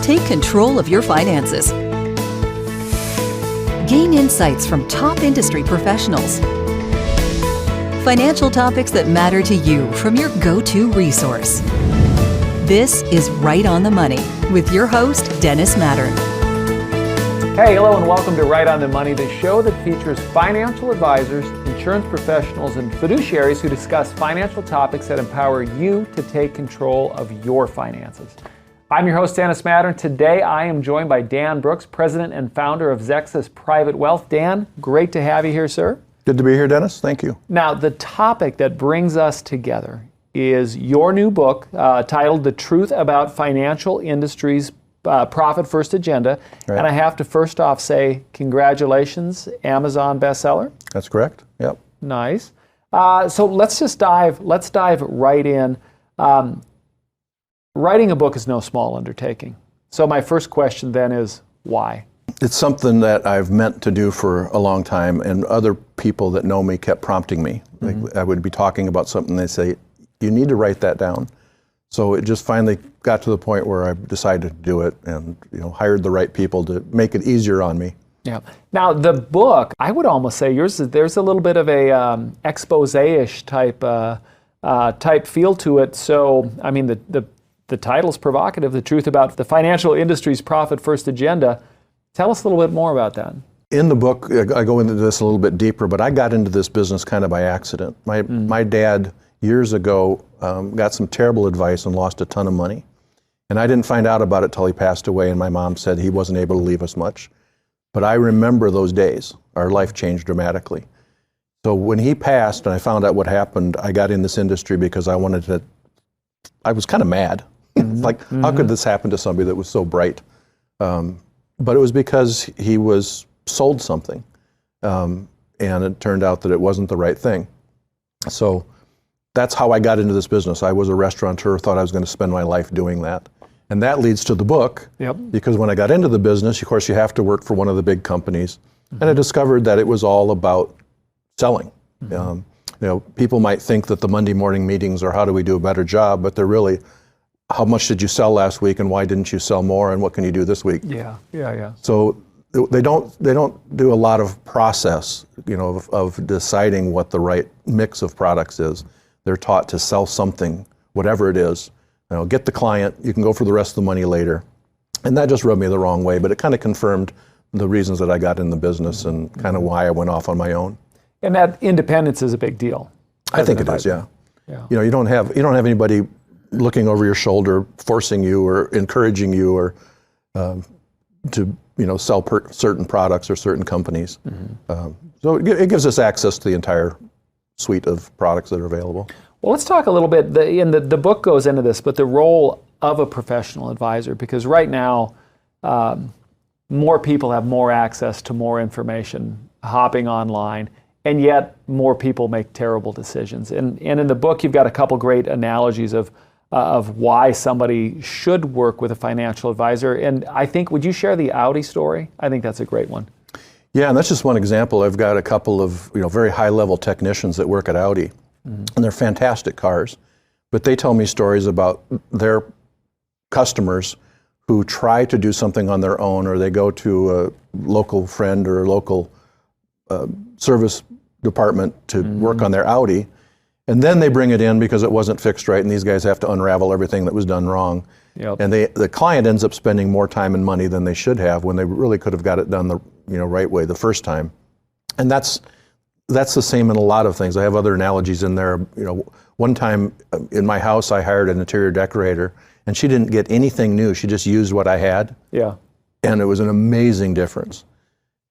Take control of your finances. Gain insights from top industry professionals. Financial topics that matter to you from your go-to resource. This is Right on the Money with your host, Dennis Mattern. Hey, hello, and welcome to Right on the Money, the show that features financial advisors, insurance professionals, and fiduciaries who discuss financial topics that empower you to take control of your finances. I'm your host, Dennis Mattern. Today, I am joined by Dan Brooks, president and founder of Xexis Private Wealth. Dan, great to have you here, sir. Good to be here, Dennis. Thank you. Now, the topic that brings us together is your new book titled The Truth About Financial Industry's Profit First Agenda. Right. And I have to first off say, congratulations, Amazon bestseller. That's correct. Yep. Nice. So let's dive right in. Writing a book is no small undertaking. So my first question then is, why? It's something that I've meant to do for a long time, and other people that know me kept prompting me. Like, I would be talking about something, they say, you need to write that down. So it just finally got to the point where I decided to do it, and hired the right people to make it easier on me. Yeah. Now the book, I would almost say yours. There's a little bit of a expose-ish type feel to it. So I mean the title's provocative. The truth about the financial industry's profit first agenda. Tell us a little bit more about that. In the book, I go into this a little bit deeper, but I got into this business kind of by accident. My dad, years ago, got some terrible advice and lost a ton of money. And I didn't find out about it till he passed away, and my mom said he wasn't able to leave us much. But I remember those days. Our life changed dramatically. So when he passed and I found out what happened, I got in this industry because I was kind of mad. How could this happen to somebody that was so bright? But it was because he was sold something. And it turned out that it wasn't the right thing. So that's how I got into this business. I was a restaurateur, thought I was going to spend my life doing that. And that leads to the book, because when I got into the business, of course, you have to work for one of the big companies. And I discovered that it was all about selling. People might think that the Monday morning meetings are how do we do a better job, but they're really, how much did you sell last week and why didn't you sell more and what can you do this week? Yeah. So they don't do a lot of process, of deciding what the right mix of products is. They're taught to sell something, whatever it is. Get the client, you can go for the rest of the money later. And that just rubbed me the wrong way, but it kind of confirmed the reasons that I got in the business and kind of why I went off on my own. And that independence is a big deal. I think it is, yeah. You don't have anybody looking over your shoulder, forcing you or encouraging you or to sell certain products or certain companies. So it gives us access to the entire suite of products that are available. Well, let's talk a little bit, the book goes into this, but the role of a professional advisor, because right now, more people have more access to more information hopping online, and yet more people make terrible decisions. And in the book, you've got a couple great analogies of why somebody should work with a financial advisor. And I think, would you share the Audi story? I think that's a great one. Yeah, and that's just one example. I've got a couple of very high-level technicians that work at Audi. And they're fantastic cars, but they tell me stories about their customers who try to do something on their own, or they go to a local friend or a local service department to work on their Audi, and then they bring it in because it wasn't fixed right, and these guys have to unravel everything that was done wrong. And the client ends up spending more time and money than they should have when they really could have got it done the right way the first time. And that's the same in a lot of things. I have other analogies in there. One time in my house, I hired an interior decorator, and she didn't get anything new. She just used what I had. And it was an amazing difference.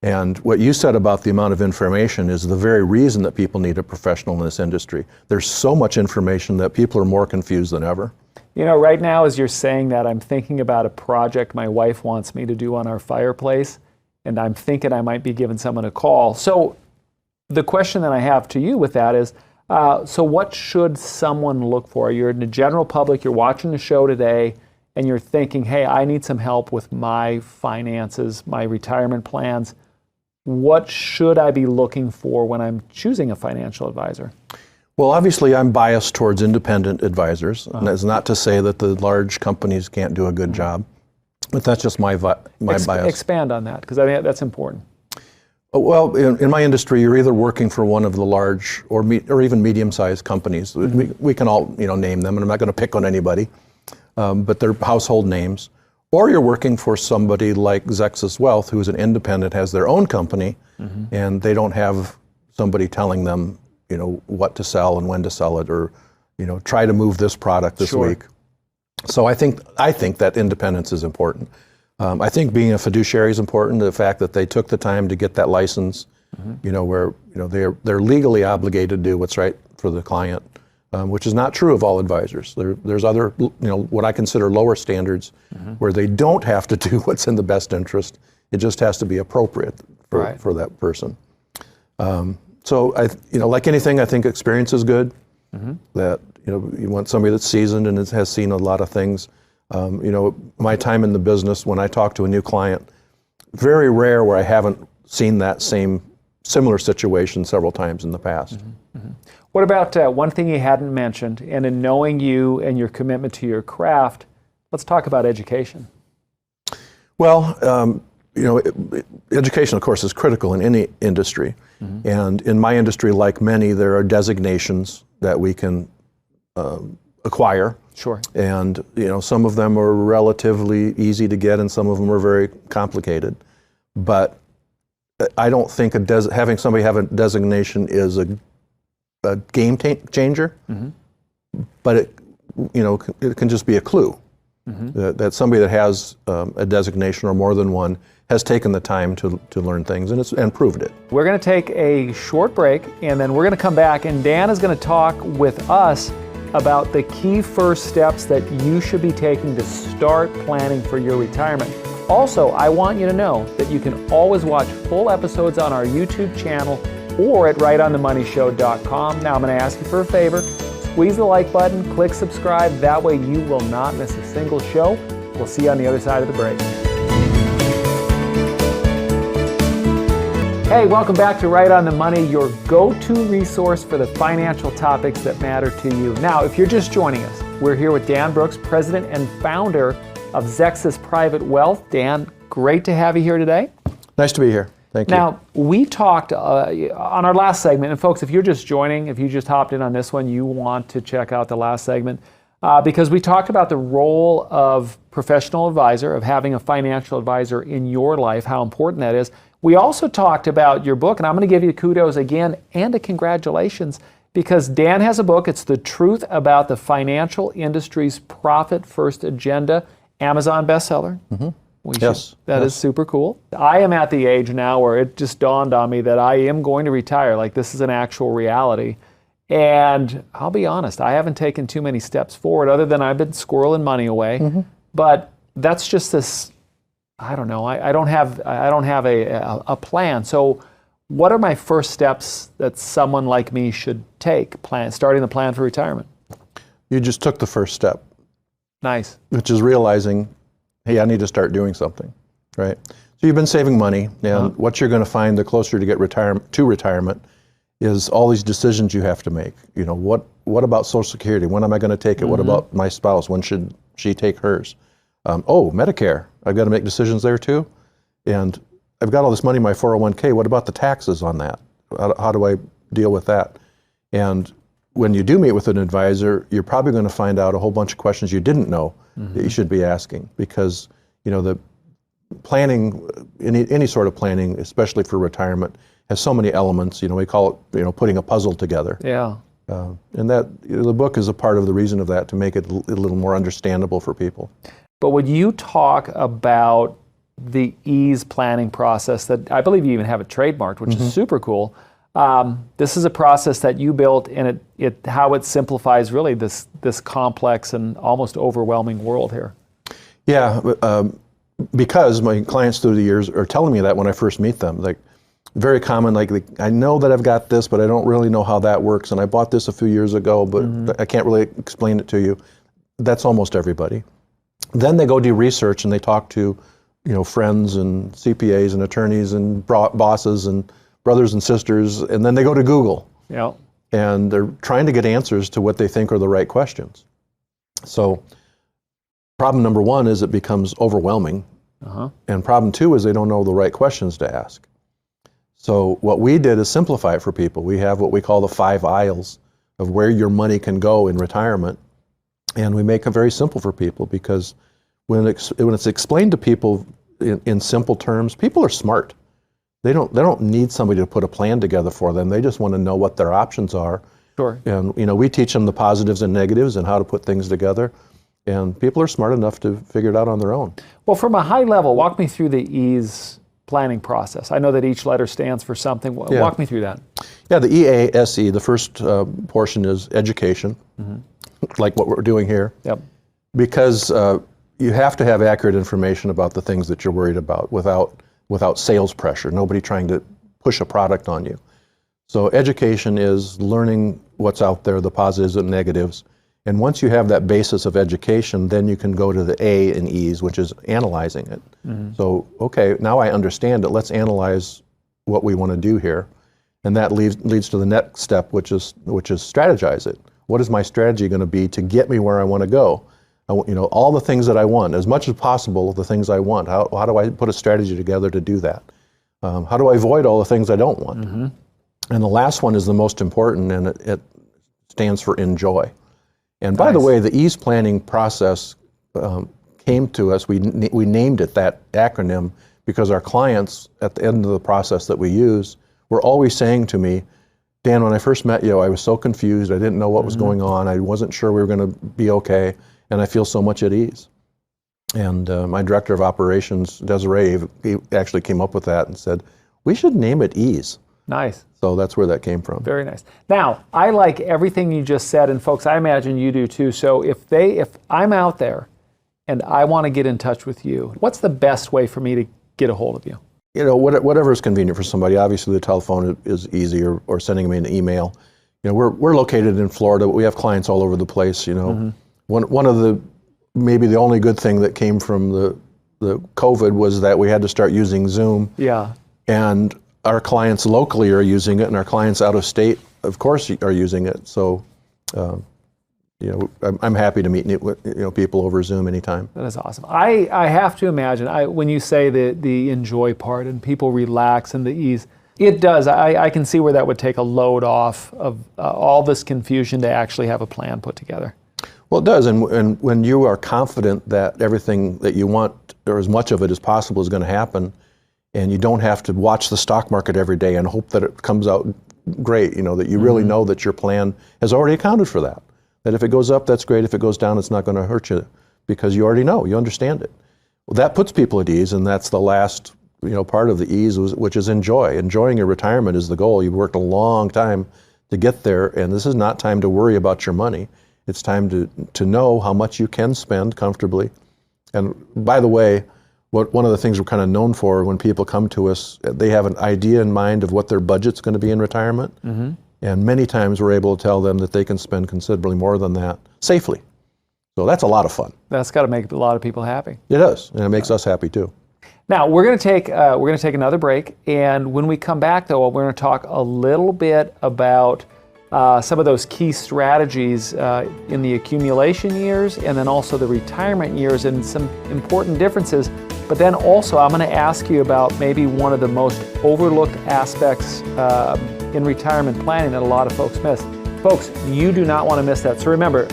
And what you said about the amount of information is the very reason that people need a professional in this industry. There's so much information that people are more confused than ever. Right now, as you're saying that, I'm thinking about a project my wife wants me to do on our fireplace, and I'm thinking I might be giving someone a call. So the question that I have to you with that is, so what should someone look for? You're in the general public, you're watching the show today, and you're thinking, hey, I need some help with my finances, my retirement plans. What should I be looking for when I'm choosing a financial advisor? Well, obviously, I'm biased towards independent advisors. And that's not to say that the large companies can't do a good job. But that's just my bias. Expand on that, because I think that's important. Well, in my industry, you're either working for one of the large or even medium-sized companies. We can all name them, and I'm not going to pick on anybody, but they're household names. Or you're working for somebody like Xexis Wealth, who is an independent, has their own company, and they don't have somebody telling them, what to sell and when to sell it, or try to move this product this week. So I think that independence is important. I think being a fiduciary is important. The fact that they took the time to get that license, where they're legally obligated to do what's right for the client, which is not true of all advisors. There's other, what I consider lower standards, where they don't have to do what's in the best interest. It just has to be appropriate for that person. So like anything, I think experience is good. That you want somebody that's seasoned and has seen a lot of things. My time in the business, when I talk to a new client, very rare where I haven't seen that similar situation several times in the past. What about one thing you hadn't mentioned, and in knowing you and your commitment to your craft, let's talk about education. Well, education, of course, is critical in any industry. And in my industry, like many, there are designations that we can acquire. Sure. And some of them are relatively easy to get, and some of them are very complicated. But I don't think having somebody have a designation is a game changer. But it can just be a clue that somebody that has a designation or more than one has taken the time to learn things and proved it. We're going to take a short break, and then we're going to come back, and Dan is going to talk with us about the key first steps that you should be taking to start planning for your retirement. Also, I want you to know that you can always watch full episodes on our YouTube channel or at rightonthemoneyshow.com. Now I'm going to ask you for a favor. Squeeze the like button, click subscribe. That way you will not miss a single show. We'll see you on the other side of the break. Hey, welcome back to Right on the Money, your go-to resource for the financial topics that matter to you. Now, if you're just joining us, we're here with Dan Brooks, president and founder of Xexis Private Wealth. Dan, great to have you here today. Nice to be here. Thank you. Now, we talked on our last segment, and folks, if you're just joining, if you just hopped in on this one, you want to check out the last segment, because we talked about the role of professional advisor, of having a financial advisor in your life, how important that is. We also talked about your book, and I'm going to give you kudos again and a congratulations, because Dan has a book. It's The Truth About the Financial Industry's Profit First Agenda, Amazon bestseller. Yes. That is super cool. I am at the age now where it just dawned on me that I am going to retire. Like, this is an actual reality. And I'll be honest, I haven't taken too many steps forward other than I've been squirreling money away. But that's just this, I don't know. I don't have a plan. So what are my first steps that someone like me should take, starting the plan for retirement? You just took the first step. Nice. Which is realizing, hey, I need to start doing something, right? So you've been saving money, and what you're going to find the closer to get retirement is all these decisions you have to make. What about Social Security? When am I going to take it? What about my spouse? When should she take hers? Medicare. I've got to make decisions there too. And I've got all this money in my 401k. What about the taxes on that? How do I deal with that? And when you do meet with an advisor, you're probably going to find out a whole bunch of questions you didn't know that you should be asking, because the planning, any sort of planning, especially for retirement, has so many elements. We call it putting a puzzle together. Yeah. And that the book is a part of the reason of that, to make it a little more understandable for people. But would you talk about the ease planning process that I believe you even have it trademarked, which is super cool? This is a process that you built, and how it simplifies really this complex and almost overwhelming world here. Yeah, because my clients through the years are telling me that when I first meet them, like very common, like I know that I've got this, but I don't really know how that works, and I bought this a few years ago, but I can't really explain it to you. That's almost everybody. Then they go do research and they talk to, friends and CPAs and attorneys and bosses and brothers and sisters, and then they go to Google. Yeah. And they're trying to get answers to what they think are the right questions. So Problem number one is it becomes overwhelming. And problem two is they don't know the right questions to ask. So what we did is simplify it for people. We have what we call the 5 aisles of where your money can go in retirement. And we make it very simple for people, because when it's explained to people in simple terms, people are smart. They don't need somebody to put a plan together for them. They just want to know what their options are. Sure. And we teach them the positives and negatives and how to put things together. And people are smart enough to figure it out on their own. Well, from a high level, walk me through the EASE planning process. I know that each letter stands for something. Yeah. Walk me through that. Yeah, the EASE, the first portion is education, like what we're doing here. Yep. Because you have to have accurate information about the things that you're worried about without sales pressure, nobody trying to push a product on you. So education is learning what's out there, the positives and negatives. And once you have that basis of education, then you can go to the A in EASE, which is analyzing it. So, okay, now I understand it. Let's analyze what we want to do here. And that leads to the next step, which is strategize it. What is my strategy going to be to get me where I want to go? All the things that I want, as much as possible, the things I want. How do I put a strategy together to do that? How do I avoid all the things I don't want? And the last one is the most important, and it stands for enjoy. And by the way, the EASE planning process came to us, we named it that acronym because our clients at the end of the process that we use were always saying to me, Dan, when I first met you, I was so confused, I didn't know what was going on, I wasn't sure we were going to be okay, and I feel so much at ease. And my director of operations, Desiree, he actually came up with that and said, we should name it EASE. Nice. So that's where that came from. Very nice. Now, I like everything you just said, and folks, I imagine you do too. So if I'm out there and I want to get in touch with you, what's the best way for me to get a hold of you? Whatever is convenient for somebody. Obviously, the telephone is easy, or sending me an email. We're located in Florida, but we have clients all over the place. One of maybe the only good thing that came from the COVID was that we had to start using Zoom. Yeah. And our clients locally are using it, and our clients out of state, of course, are using it. So, I'm happy to meet people over Zoom anytime. That is awesome. I have to imagine, when you say the enjoy part and people relax and the ease, it does. I can see where that would take a load off of all this confusion to actually have a plan put together. Well, it does, and when you are confident that everything that you want, or as much of it as possible, is going to happen, and you don't have to watch the stock market every day and hope that it comes out great, that you really know that your plan has already accounted for that. That if it goes up, that's great. If it goes down, it's not going to hurt you, because you already know, you understand it. Well, that puts people at ease, and that's the last part of the ease, which is enjoy. Enjoying your retirement is the goal. You've worked a long time to get there, and this is not time to worry about your money. It's time to know how much you can spend comfortably. And by the way, one of the things we're kind of known for when people come to us, they have an idea in mind of what their budget's going to be in retirement. And many times we're able to tell them that they can spend considerably more than that safely. So that's a lot of fun. That's got to make a lot of people happy. It does, and it makes us happy too. Now we're going to take another break, and when we come back, though, we're going to talk a little bit about some of those key strategies in the accumulation years, and then also the retirement years, and some important differences. But then also, I'm going to ask you about maybe one of the most overlooked aspects in retirement planning that a lot of folks miss. Folks, you do not want to miss that. So remember,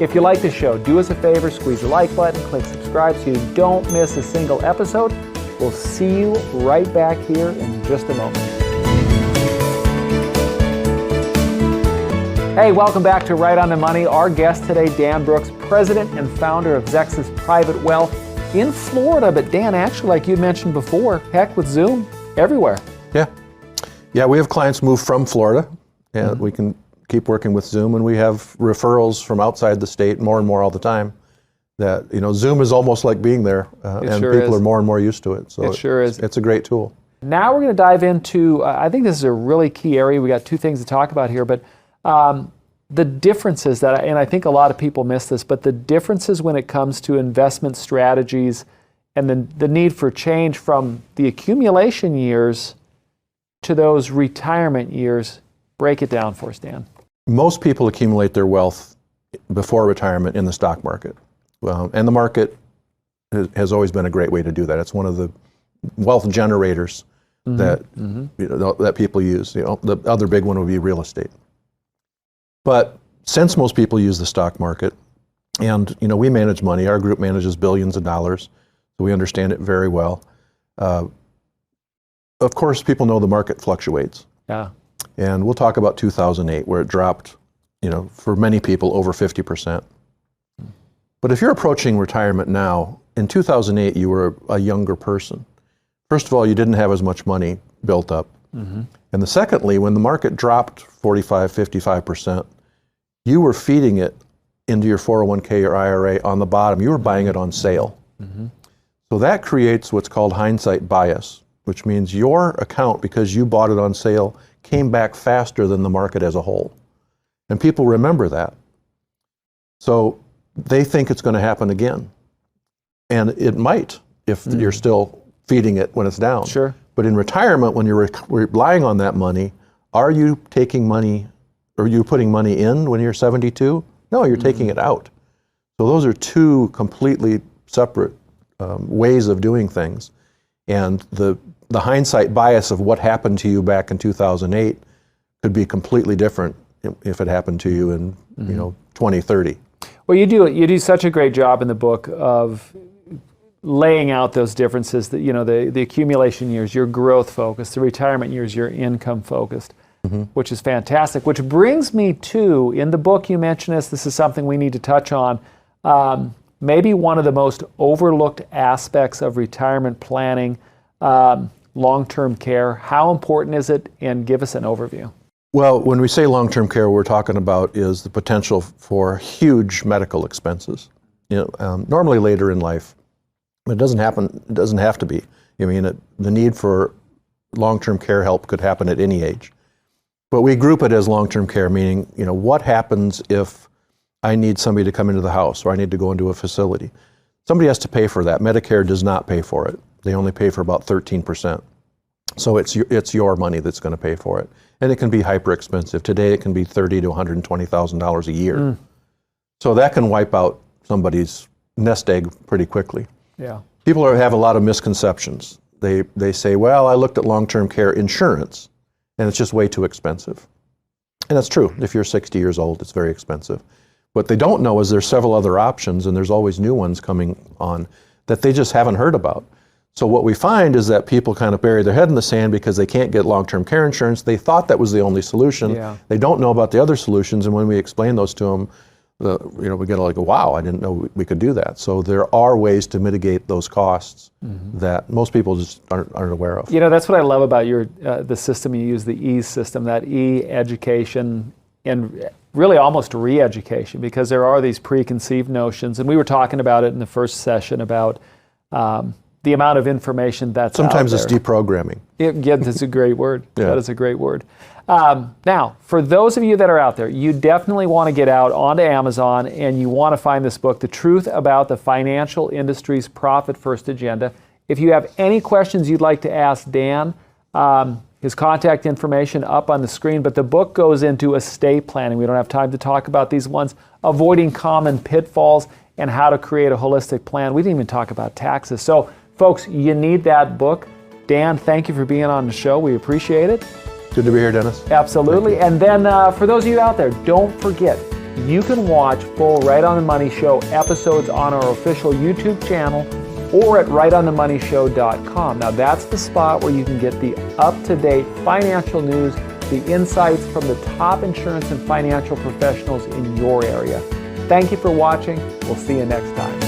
if you like the show, do us a favor, squeeze the like button, click subscribe so you don't miss a single episode. We'll see you right back here in just a moment. Hey, welcome back to Right on the Money. Our guest today, Dan Brooks, president and founder of Xexis Private Wealth in Florida. But Dan, actually, like you mentioned before, heck with Zoom, everywhere. Yeah, we have clients move from Florida, and we can keep working with Zoom, and we have referrals from outside the state more and more all the time. That Zoom is almost like being there, and sure people is. are more and more used to it. So it sure is. It's a great tool. Now we're going to dive into, I think this is a really key area. We got two things to talk about here, but the differences and I think a lot of people miss this, but the differences when it comes to investment strategies and the need for change from the accumulation years to those retirement years. Break it down for us, Dan. Most people accumulate their wealth before retirement in the stock market. And the market has always been a great way to do that. It's one of the wealth generators that that people use. The other big one would be real estate. But since most people use the stock market, and we manage money, our group manages billions of dollars, so we understand it very well. Of course, people know the market fluctuates. Yeah. And we'll talk about 2008, where it dropped, for many people over 50%. But if you're approaching retirement now, in 2008, you were a younger person. First of all, you didn't have as much money built up. And secondly, when the market dropped 45, 55%, you were feeding it into your 401k or IRA on the bottom. You were buying it on sale. So that creates what's called hindsight bias, which means your account, because you bought it on sale, came back faster than the market as a whole. And people remember that. So they think it's going to happen again. And it might if you're still feeding it when it's down. Sure. But in retirement, when you're relying on that money, are you taking money, are you putting money in when you're 72? No, you're taking it out. So those are two completely separate ways of doing things. And the hindsight bias of what happened to you back in 2008 could be completely different if it happened to you in 2030. Well, you do such a great job in the book of laying out those differences, that the accumulation years, your growth focused, the retirement years, your income focused, which is fantastic. Which brings me to, in the book you mentioned this is something we need to touch on, maybe one of the most overlooked aspects of retirement planning, long-term care. How important is it? And give us an overview. Well, when we say long-term care, what we're talking about is the potential for huge medical expenses. Normally later in life. It doesn't happen. It doesn't have to be. The need for long-term care help could happen at any age. But we group it as long-term care, meaning, what happens if I need somebody to come into the house or I need to go into a facility? Somebody has to pay for that. Medicare does not pay for it. They only pay for about 13%. So it's your money that's going to pay for it. And it can be hyper expensive. Today it can be $30,000 to $120,000 a year. So that can wipe out somebody's nest egg pretty quickly. Yeah. People have a lot of misconceptions. They say, well, I looked at long-term care insurance and it's just way too expensive. And that's true. If you're 60 years old, it's very expensive. What they don't know is there's several other options, and there's always new ones coming on that they just haven't heard about. So what we find is that people kind of bury their head in the sand because they can't get long-term care insurance. They thought that was the only solution. Yeah. They don't know about the other solutions, and when we explain those to them, we get like, wow, I didn't know we could do that. So there are ways to mitigate those costs that most people just aren't aware of. That's what I love about your the system you use, the E system, that E, education, and really almost re-education, because there are these preconceived notions, and we were talking about it in the first session about the amount of information that's sometimes out there. It's deprogramming. Yeah, that's a great word. Yeah. That is a great word. Now, for those of you that are out there, you definitely want to get out onto Amazon and you want to find this book, The Truth About the Financial Industry's Profit First Agenda. If you have any questions you'd like to ask Dan, his contact information up on the screen, but the book goes into estate planning. We don't have time to talk about these ones, avoiding common pitfalls and how to create a holistic plan. We didn't even talk about taxes. So, folks, you need that book. Dan, thank you for being on the show. We appreciate it. Good to be here, Dennis. Absolutely. And then for those of you out there, don't forget, you can watch full Right on the Money Show episodes on our official YouTube channel or at rightonthemoneyshow.com. Now that's the spot where you can get the up-to-date financial news, the insights from the top insurance and financial professionals in your area. Thank you for watching. We'll see you next time.